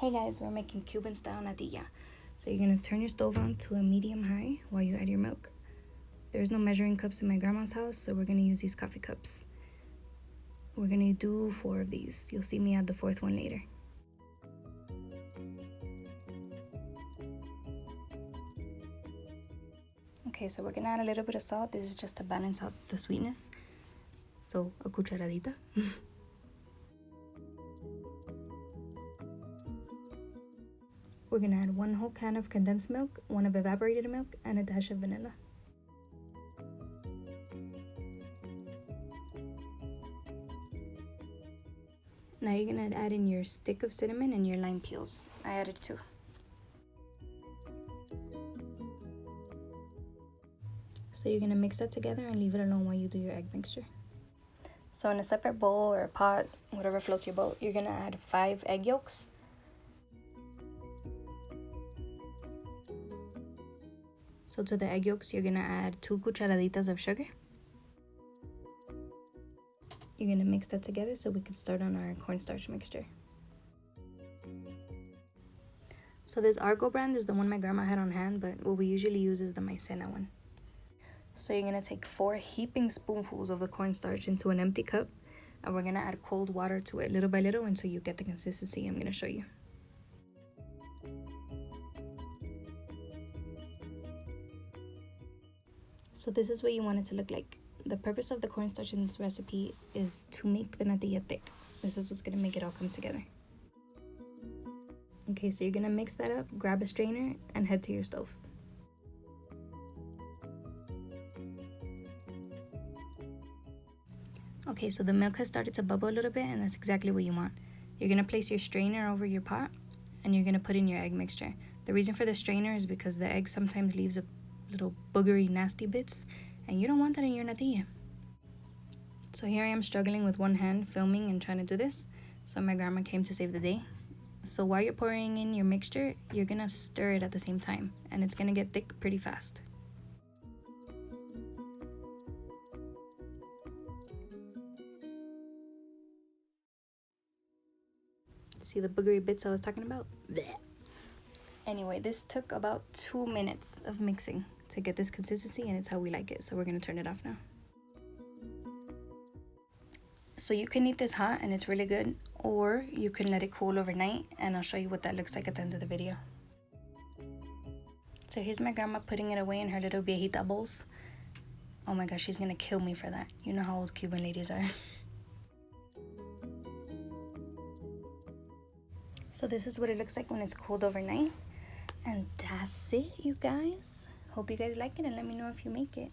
Hey guys, we're making Cuban style natilla. So you're gonna turn your stove on to a medium high while you add your milk. There's no measuring cups in my grandma's house, so we're gonna use these coffee cups. We're gonna do 4 of these. You'll see me add the 4th one later. Okay, so we're gonna add a little bit of salt. This is just to balance out the sweetness. So a cucharadita. We're gonna add 1 whole can of condensed milk, 1 of evaporated milk, and a dash of vanilla. Now you're gonna add in your stick of cinnamon and your lime peels. I added 2. So you're gonna mix that together and leave it alone while you do your egg mixture. So in a separate bowl or a pot, whatever floats your boat, you're gonna add 5 egg yolks. So to the egg yolks, you're gonna add 2 cucharaditas of sugar. You're gonna mix that together so we can start on our cornstarch mixture. So this Argo brand is the one my grandma had on hand, but what we usually use is the maicena one. So you're gonna take 4 heaping spoonfuls of the cornstarch into an empty cup, and we're gonna add cold water to it little by little until you get the consistency I'm gonna show you. So this is what you want it to look like. The purpose of the cornstarch in this recipe is to make the natilla thick. This is what's gonna make it all come together. Okay, so you're gonna mix that up, grab a strainer, and head to your stove. Okay, so the milk has started to bubble a little bit, and that's exactly what you want. You're gonna place your strainer over your pot, and you're gonna put in your egg mixture. The reason for the strainer is because the egg sometimes leaves a little boogery nasty bits, and you don't want that in your natilla. So here I am struggling with one hand filming and trying to do this, so my grandma came to save the day. So while you're pouring in your mixture, you're gonna stir it at the same time, and it's gonna get thick pretty fast. See the boogery bits I was talking about? Blech. Anyway, this took about 2 minutes of mixing to get this consistency, and it's how we like it. So we're gonna turn it off now. So you can eat this hot and it's really good, or you can let it cool overnight, and I'll show you what that looks like at the end of the video. So here's my grandma putting it away in her little viejita bowls. Oh my gosh, she's gonna kill me for that. You know how old Cuban ladies are. So this is what it looks like when it's cooled overnight. And that's it, you guys. Hope you guys like it, and let me know if you make it.